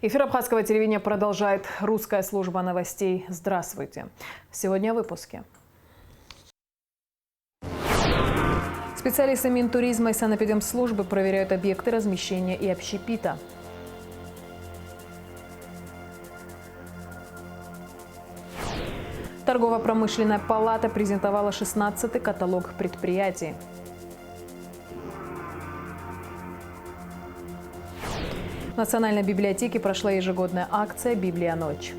Эфир абхазского телевидения продолжает русская служба новостей. Здравствуйте. Сегодня в выпуске. Специалисты Минтуризма и санэпидемслужбы проверяют объекты размещения и общепита. Торгово-промышленная палата презентовала 16-й каталог предприятий. В Национальной библиотеке прошла ежегодная акция «Библия ночь».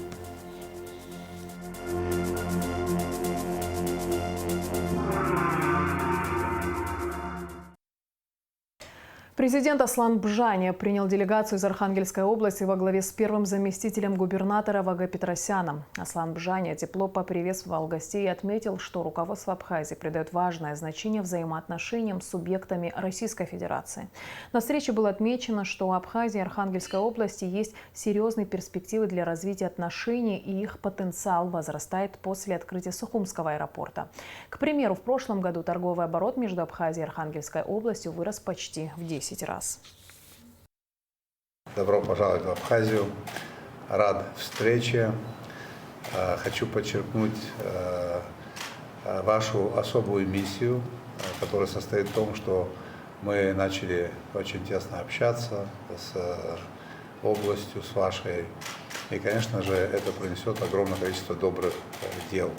Президент Аслан Бжаня принял делегацию из Архангельской области во главе с первым заместителем губернатора Вага Петросяном. Аслан Бжаня тепло поприветствовал гостей и отметил, что руководство Абхазии придает важное значение взаимоотношениям с субъектами Российской Федерации. На встрече было отмечено, что у Абхазии и Архангельской области есть серьезные перспективы для развития отношений, и их потенциал возрастает после открытия Сухумского аэропорта. К примеру, в прошлом году торговый оборот между Абхазией и Архангельской областью вырос почти в 10 раз. Добро пожаловать в Абхазию. Рад встрече. Хочу подчеркнуть вашу особую миссию, которая состоит в том, что мы начали очень тесно общаться с областью, с вашей. И, конечно же, это принесет огромное количество добрых дел.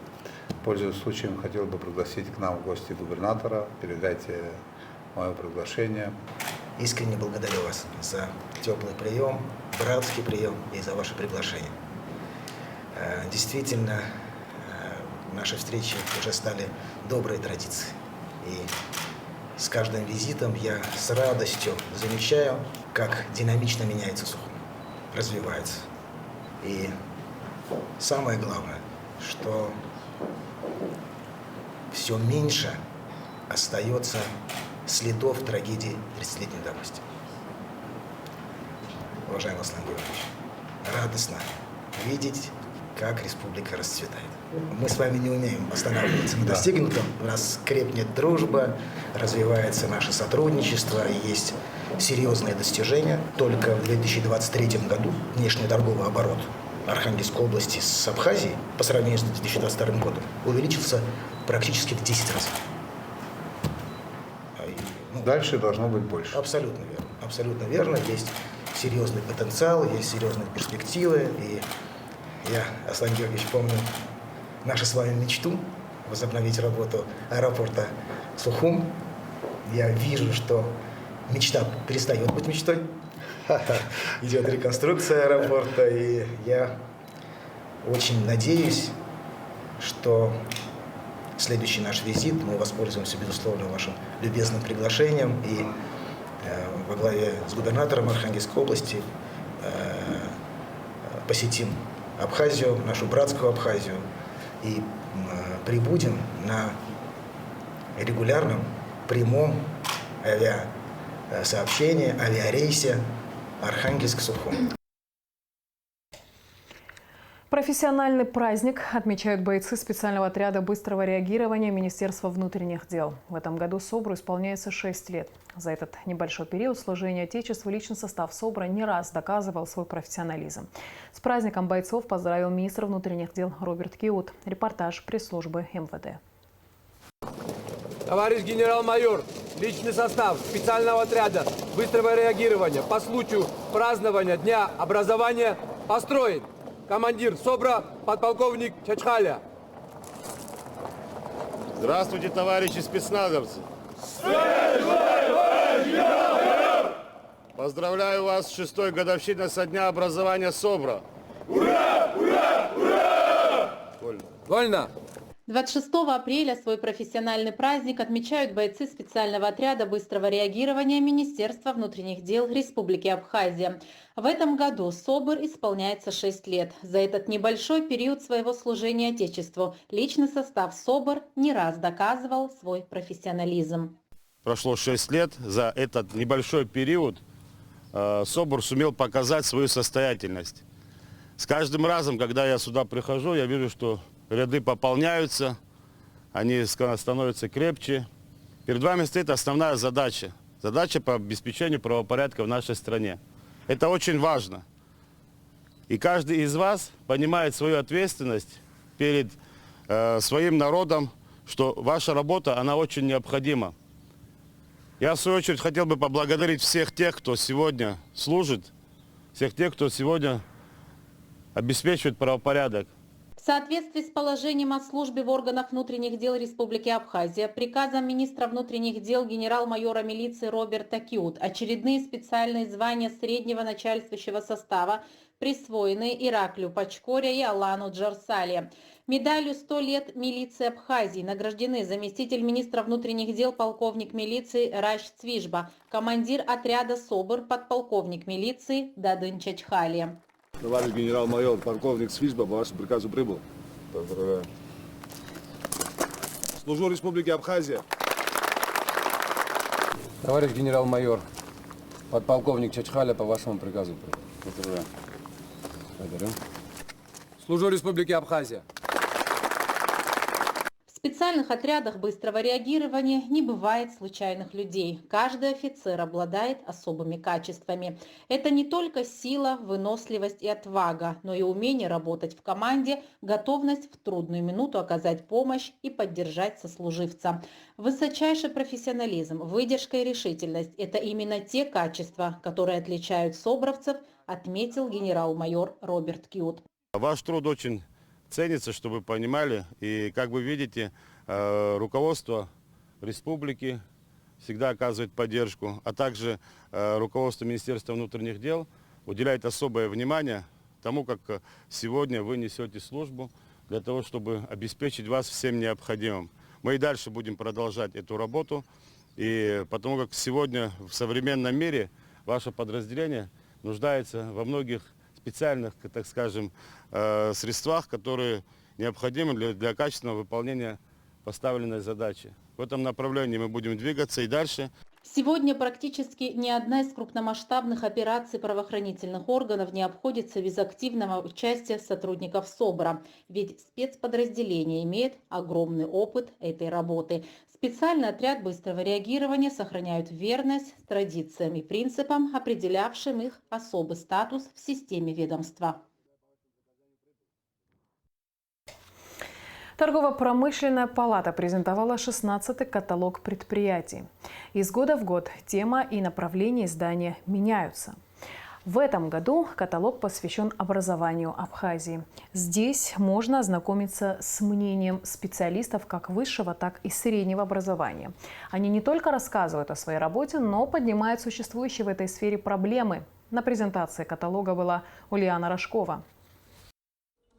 Пользуясь случаем, хотел бы пригласить к нам в гости губернатора. Передайте мое приглашение. Искренне благодарю вас за теплый прием, братский прием и за ваше приглашение. Действительно, наши встречи уже стали доброй традицией. И с каждым визитом я с радостью замечаю, как динамично меняется Сухум, развивается. И самое главное, что все меньше остается следов трагедии 30-летней давности. Уважаемый Аслан Георгиевич, радостно видеть, как республика расцветает. Мы с вами не умеем останавливаться на достигнутом. У нас крепнет дружба, развивается наше сотрудничество, и есть серьезные достижения. Только в 2023 году внешний торговый оборот Архангельской области с Абхазией по сравнению с 2022 годом увеличился практически в 10 раз. Дальше должно быть больше. Абсолютно верно. Абсолютно верно. Есть серьезный потенциал, есть серьезные перспективы. И я, Аслан Георгиевич, помню нашу с вами мечту возобновить работу аэропорта Сухум. Я вижу, что мечта перестает быть мечтой. Идет реконструкция аэропорта. И я очень надеюсь, что следующий наш визит, мы воспользуемся, безусловно, вашим любезным приглашением и во главе с губернатором Архангельской области посетим Абхазию, нашу братскую Абхазию, и прибудем на регулярном прямом авиасообщении, авиарейсе Архангельск-Сухум. Профессиональный праздник отмечают бойцы специального отряда быстрого реагирования Министерства внутренних дел. В этом году СОБРу исполняется 6 лет. За этот небольшой период служения Отечеству личный состав СОБРа не раз доказывал свой профессионализм. С праздником бойцов поздравил министр внутренних дел Роберт Киут. Репортаж пресс-службы МВД. Товарищ генерал-майор, личный состав специального отряда быстрого реагирования по случаю празднования Дня образования построен. Командир СОБРа, подполковник Чачхаля. Здравствуйте, товарищи спецназовцы. Поздравляю вас с 6-й годовщиной со дня образования СОБРа. Ура! Ура! Ура! Вольно. Вольно. 26 апреля свой профессиональный праздник отмечают бойцы специального отряда быстрого реагирования Министерства внутренних дел Республики Абхазия. В этом году СОБР исполняется 6 лет. За этот небольшой период своего служения Отечеству личный состав СОБР не раз доказывал свой профессионализм. Прошло 6 лет. За этот небольшой период СОБР сумел показать свою состоятельность. С каждым разом, когда я сюда прихожу, я вижу, что ряды пополняются, они становятся крепче. Перед вами стоит основная задача. Задача по обеспечению правопорядка в нашей стране. Это очень важно. И каждый из вас понимает свою ответственность перед своим народом, что ваша работа, она очень необходима. Я, в свою очередь, хотел бы поблагодарить всех тех, кто сегодня служит, всех тех, кто сегодня обеспечивает правопорядок. В соответствии с положением о службе в органах внутренних дел Республики Абхазия, приказом министра внутренних дел генерал-майора милиции Роберта Кьют очередные специальные звания среднего начальствующего состава присвоены Ираклию Пачкоря и Алану Джарсали. Медалью «100 лет милиции Абхазии» награждены заместитель министра внутренних дел полковник милиции Раш Цвижба, командир отряда СОБР подполковник милиции Дадын Чачхали. Товарищ генерал-майор, полковник Свижба по вашему приказу прибыл. Поздравляю. Служу Республике Абхазия. Товарищ генерал-майор, подполковник Чачхаля по вашему приказу прибыл. Поздравляю. Благодарю. Служу Республике Абхазия. В специальных отрядах быстрого реагирования не бывает случайных людей. Каждый офицер обладает особыми качествами. Это не только сила, выносливость и отвага, но и умение работать в команде, готовность в трудную минуту оказать помощь и поддержать сослуживца. Высочайший профессионализм, выдержка и решительность – это именно те качества, которые отличают собровцев, отметил генерал-майор Роберт Кьют. Ваш труд очень ценится, чтобы вы понимали. И, как вы видите, руководство республики всегда оказывает поддержку, а также руководство Министерства внутренних дел уделяет особое внимание тому, как сегодня вы несете службу для того, чтобы обеспечить вас всем необходимым. Мы и дальше будем продолжать эту работу, и потому как сегодня в современном мире ваше подразделение нуждается во многих специальных, так скажем, средствах, которые необходимы для качественного выполнения поставленной задачи. В этом направлении мы будем двигаться и дальше. Сегодня практически ни одна из крупномасштабных операций правоохранительных органов не обходится без активного участия сотрудников СОБРа, ведь спецподразделение имеет огромный опыт этой работы. Специальный отряд быстрого реагирования сохраняет верность традициям и принципам, определявшим их особый статус в системе ведомства. Торгово-промышленная палата презентовала 16-й каталог предприятий. Из года в год тема и направление издания меняются. В этом году каталог посвящен образованию Абхазии. Здесь можно ознакомиться с мнением специалистов как высшего, так и среднего образования. Они не только рассказывают о своей работе, но поднимают существующие в этой сфере проблемы. На презентации каталога была Ульяна Рожкова.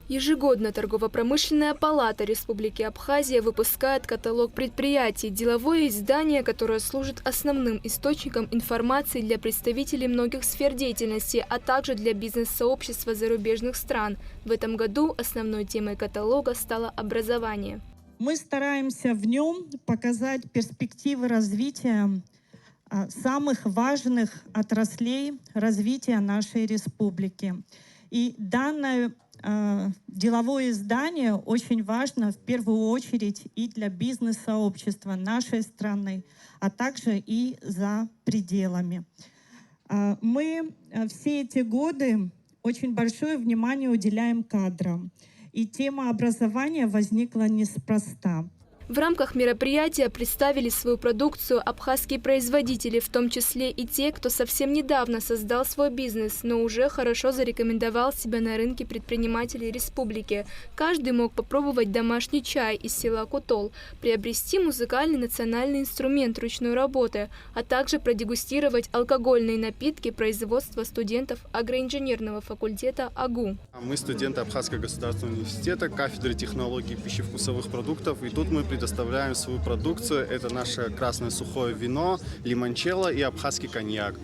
Ежегодно Торгово-промышленная палата Республики Абхазия выпускает каталог предприятий, деловое издание, которое служит основным источником информации для представителей многих сфер деятельности, а также для бизнес-сообщества зарубежных стран. В этом году основной темой каталога стало образование. Мы стараемся в нем показать перспективы развития самых важных отраслей развития нашей республики. И данное деловое издание очень важно в первую очередь и для бизнес-сообщества нашей страны, а также и за пределами. Мы все эти годы очень большое внимание уделяем кадрам, и тема образования возникла неспроста. В рамках мероприятия представили свою продукцию абхазские производители, в том числе и те, кто совсем недавно создал свой бизнес, но уже хорошо зарекомендовал себя на рынке предпринимателей республики. Каждый мог попробовать домашний чай из села Кутол, приобрести музыкальный национальный инструмент ручной работы, а также продегустировать алкогольные напитки производства студентов агроинженерного факультета АГУ. Мы студенты Абхазского государственного университета, кафедры технологий пищевкусовых продуктов, и тут мы предоставляем свою продукцию. Это наше красное сухое вино, лимончелло и абхазский коньяк.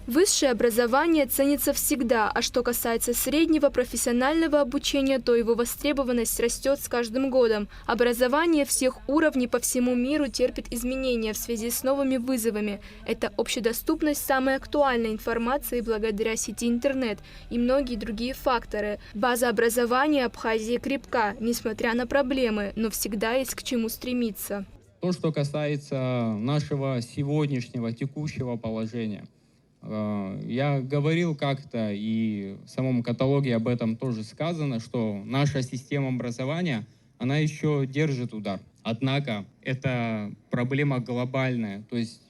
Высшее образование ценится всегда, а что касается среднего профессионального обучения, то его востребованность растет с каждым годом. Образование всех уровней по всему миру терпит изменения в связи с новыми вызовами. Это общедоступность самой актуальной информации благодаря сети интернет и многие другие факторы. База образования Абхазии крепка, несмотря на проблемы, но всегда есть к чему стремиться. То, что касается нашего сегодняшнего, текущего положения. Я говорил как-то, и в самом каталоге об этом тоже сказано, что наша система образования, она еще держит удар. Однако это проблема глобальная, то есть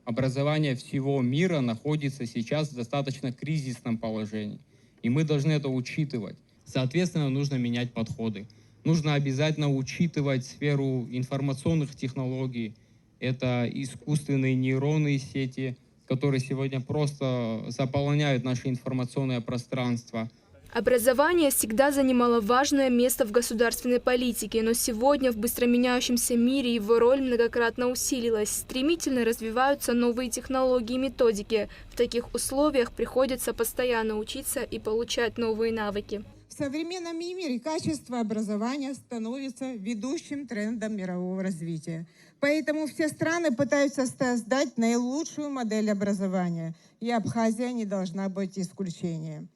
образование всего мира находится сейчас в достаточно кризисном положении, и мы должны это учитывать. Соответственно, нужно менять подходы. Нужно обязательно учитывать сферу информационных технологий, это искусственные нейронные сети, которые сегодня просто заполняют наше информационное пространство. Образование всегда занимало важное место в государственной политике, но сегодня в быстро меняющемся мире его роль многократно усилилась. Стремительно развиваются новые технологии и методики. В таких условиях приходится постоянно учиться и получать новые навыки. В современном мире качество образования становится ведущим трендом мирового развития. Поэтому все страны пытаются создать наилучшую модель образования, и Абхазия не должна быть исключением.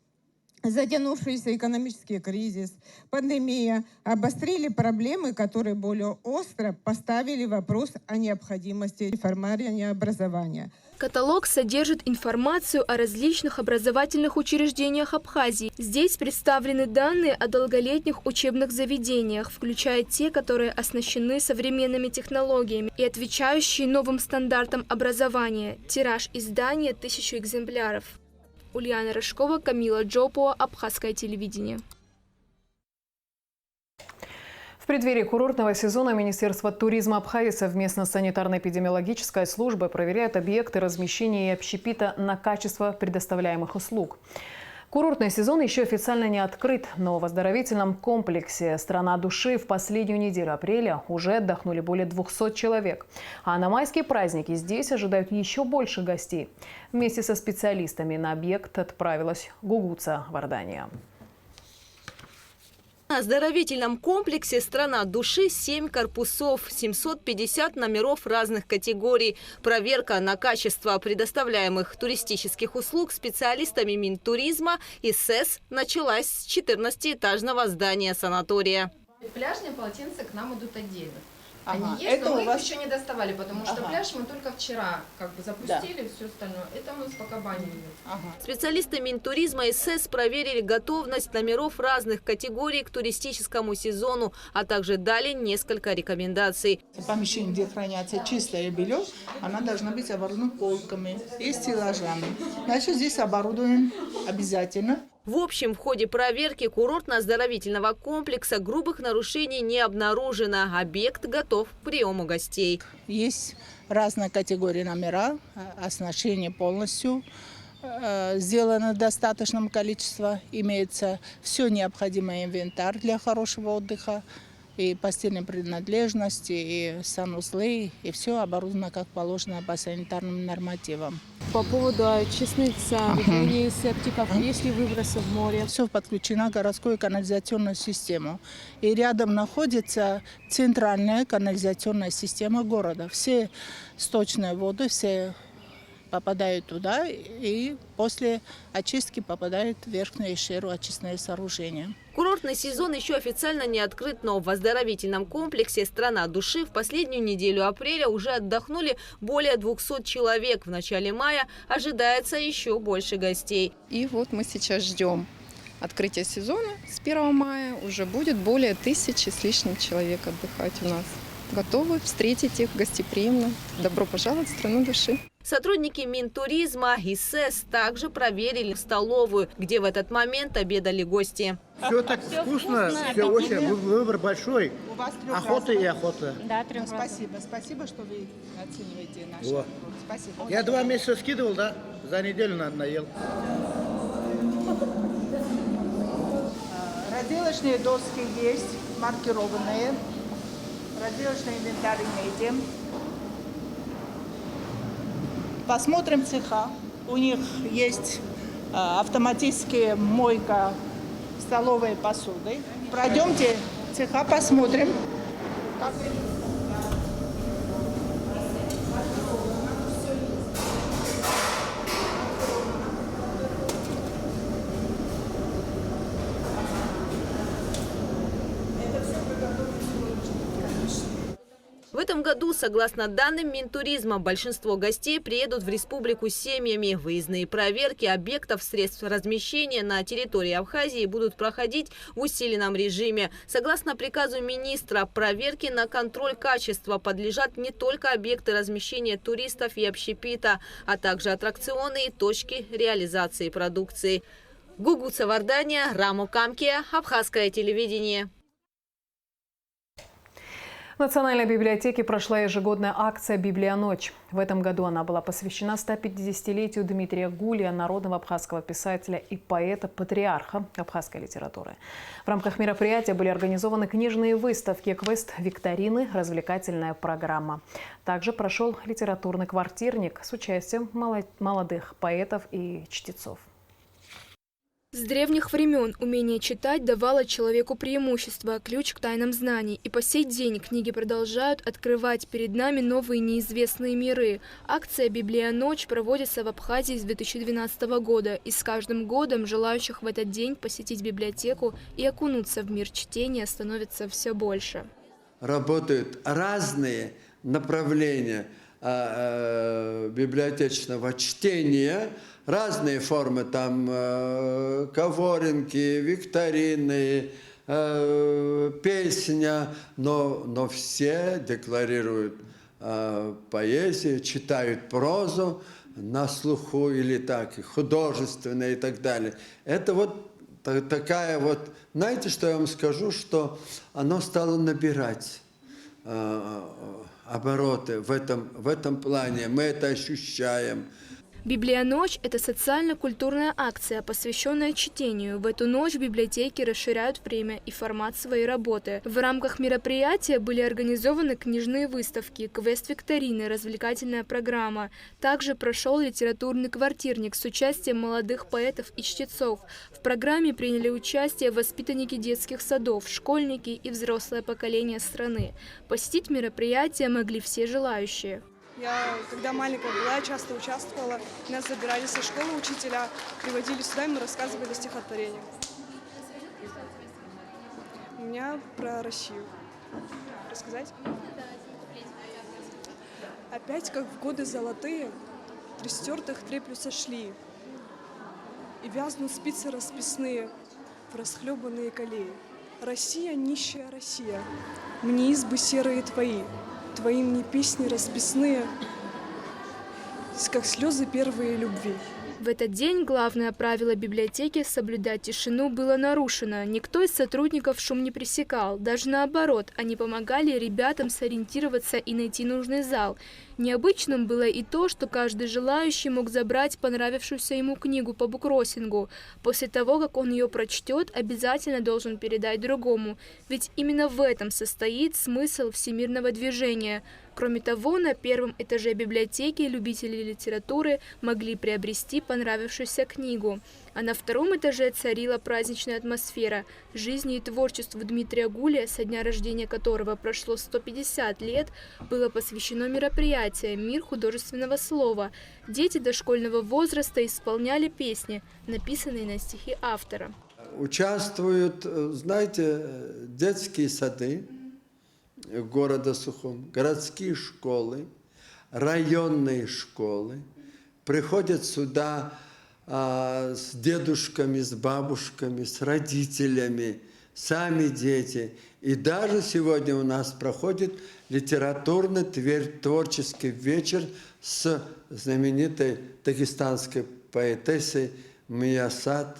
Затянувшийся экономический кризис, пандемия обострили проблемы, которые более остро поставили вопрос о необходимости реформирования образования. Каталог содержит информацию о различных образовательных учреждениях Абхазии. Здесь представлены данные о долголетних учебных заведениях, включая те, которые оснащены современными технологиями и отвечающие новым стандартам образования. Тираж издания 1000 экземпляров. Ульяна Рыжкова, Камила Джопова, Абхазское телевидение. В преддверии курортного сезона Министерство туризма Абхазии совместно с санитарно-эпидемиологической службой проверяют объекты размещения и общепита на качество предоставляемых услуг. Курортный сезон еще официально не открыт, но в оздоровительном комплексе «Страна души» в последнюю неделю апреля уже отдохнули более 200 человек. А на майские праздники здесь ожидают еще больше гостей. Вместе со специалистами на объект отправилась Гугуца Вардания. В оздоровительном комплексе «Страна души» 7 корпусов, 750 номеров разных категорий. Проверка на качество предоставляемых туристических услуг специалистами Минтуризма и СЭС началась с 14-этажного здания санатория. Пляжные полотенца к нам идут отдельно. Ага. Они есть, Это но мы у вас... их еще не доставали, потому что Ага. пляж мы только вчера запустили, все остальное. Это мы пока баню нет. Ага. Специалисты Минтуризма и СЭС проверили готовность номеров разных категорий к туристическому сезону, а также дали несколько рекомендаций. Помещение, где хранятся чистое белье, она должна быть оборудована полками и стеллажами. Значит, здесь оборудуем обязательно. В общем, в ходе проверки курортно-оздоровительного комплекса грубых нарушений не обнаружено. Объект готов к приему гостей. Есть разные категории номера, оснащение полностью сделано в достаточном количестве. Имеется все необходимый инвентарь для хорошего отдыха. И постельные принадлежности, и санузлы, и все оборудовано как положено по санитарным нормативам. По поводу очистных сооружений, септиков, есть ли выбросы в море? Все подключено к городской канализационной системе. И рядом находится центральная канализационная система города. Все сточные воды, все попадают туда, и после очистки попадают в верхнюю шеру очистные сооружения. Курортный сезон еще официально не открыт, но в оздоровительном комплексе «Страна души» в последнюю неделю апреля уже отдохнули более 200 человек. В начале мая ожидается еще больше гостей. И вот мы сейчас ждем открытия сезона. С 1 мая уже будет более 1000 с лишним человек отдыхать у нас. Готовы встретить их гостеприимно. Добро пожаловать в «Страну души». Сотрудники Минтуризма и СЭС также проверили столовую, где в этот момент обедали гости. Все так вкусно, все очень, выбор большой. У вас Охота и охота. Да, спасибо, что вы оцениваете наш труд. Спасибо. Я 2 месяца скидывал, да? За неделю наел. Разделочные доски есть, маркированные. Разделочный инвентарь имеете. Посмотрим цеха. У них есть автоматическая мойка столовой посуды. Пройдемте цеха, посмотрим. В этом году, согласно данным Минтуризма, большинство гостей приедут в республику с семьями. Выездные проверки объектов средств размещения на территории Абхазии будут проходить в усиленном режиме. Согласно приказу министра, проверки на контроль качества подлежат не только объекты размещения туристов и общепита, а также аттракционы и точки реализации продукции. Гугуца Вардания, Рамо Камкия, Абхазское телевидение. В Национальной библиотеке прошла ежегодная акция «Библия-ночь». В этом году она была посвящена 150-летию Дмитрия Гулия, народного абхазского писателя и поэта-патриарха абхазской литературы. В рамках мероприятия были организованы книжные выставки, квест-викторины, развлекательная программа. Также прошел литературный квартирник с участием молодых поэтов и чтецов. С древних времен умение читать давало человеку преимущество, ключ к тайнам знаний. И по сей день книги продолжают открывать перед нами новые неизвестные миры. Акция «Библия-ночь» проводится в Абхазии с 2012 года. И с каждым годом желающих в этот день посетить библиотеку и окунуться в мир чтения становится все больше. Работают разные направления библиотечного чтения, разные формы, там коворинки, викторины, песня, но все декларируют поэзию, читают прозу на слуху или так, художественное и так далее. Это вот такая вот, знаете, что я вам скажу, что оно стало набирать обороты в этом плане, мы это ощущаем. «Библия-ночь» – это социально-культурная акция, посвященная чтению. В эту ночь библиотеки расширяют время и формат своей работы. В рамках мероприятия были организованы книжные выставки, квест-викторины, развлекательная программа. Также прошел литературный квартирник с участием молодых поэтов и чтецов. В программе приняли участие воспитанники детских садов, школьники и взрослое поколение страны. Посетить мероприятие могли все желающие. Я, когда маленькая была, часто участвовала. Нас забирали со школы учителя, приводили сюда, и мы рассказывали стихотворения. У меня про Россию. Рассказать? Опять, как в годы золотые, три стертых треплю сошли, и вязнут спицы расписные в расхлебанные колеи. Россия, нищая Россия, мне избы серые твои, твои мне песни расписные, как слезы первой любви. В этот день главное правило библиотеки – соблюдать тишину – было нарушено. Никто из сотрудников шум не пресекал. Даже наоборот, они помогали ребятам сориентироваться и найти нужный зал. Необычным было и то, что каждый желающий мог забрать понравившуюся ему книгу по буккроссингу. После того, как он ее прочтет, обязательно должен передать другому. Ведь именно в этом состоит смысл всемирного движения. Кроме того, на первом этаже библиотеки любители литературы могли приобрести понравившуюся книгу. А на втором этаже царила праздничная атмосфера. Жизни и творчеству Дмитрия Гулия, со дня рождения которого прошло 150 лет, было посвящено мероприятие «Мир художественного слова». Дети дошкольного возраста исполняли песни, написанные на стихи автора. Участвуют, знаете, детские сады города Сухум, городские школы, районные школы. Приходят сюда с дедушками, с бабушками, с родителями, сами дети. И даже сегодня у нас проходит литературный творческий вечер с знаменитой дагестанской поэтессой Миясат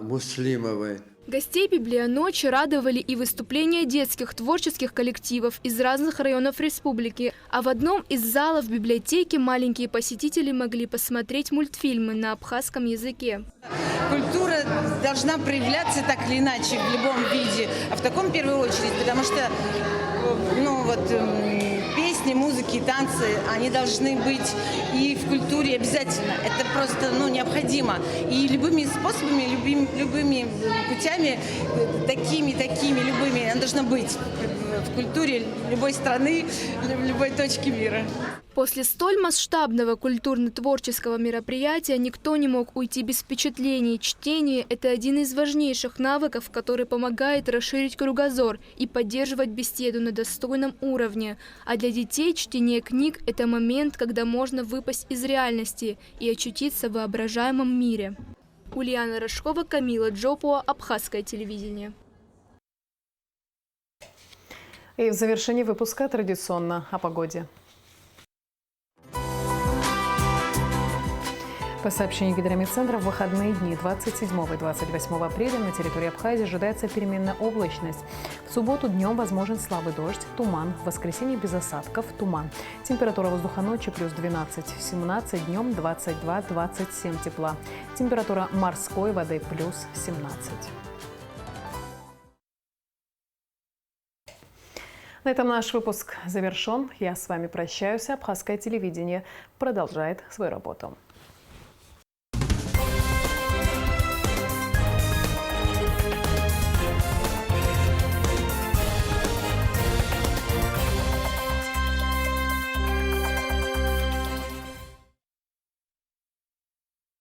Муслимовой. Гостей «Библия-ночи» радовали и выступления детских творческих коллективов из разных районов республики. А в одном из залов библиотеки маленькие посетители могли посмотреть мультфильмы на абхазском языке. Культура должна проявляться так или иначе в любом виде, а в таком в первую очередь, потому что песни, музыки, танцы, они должны быть и в культуре обязательно. Это просто необходимо. И любыми способами, любыми путями, такими любыми, она должна быть в культуре любой страны, любой точки мира. После столь масштабного культурно-творческого мероприятия никто не мог уйти без впечатлений. Чтение – это один из важнейших навыков, который помогает расширить кругозор и поддерживать беседу на достойном уровне. А для детей чтение книг – это момент, когда можно выпасть из реальности и очутиться в воображаемом мире. Ульяна Рожкова, Камила Джопуа, Абхазское телевидение. И в завершении выпуска традиционно о погоде. По сообщению Гидрометцентра, в выходные дни 27 и 28 апреля на территории Абхазии ожидается переменная облачность. В субботу днем возможен слабый дождь, туман. В воскресенье без осадков, туман. Температура воздуха ночью плюс 12-17, днем 22-27 тепла. Температура морской воды плюс 17. На этом наш выпуск завершен. Я с вами прощаюсь. Абхазское телевидение продолжает свою работу.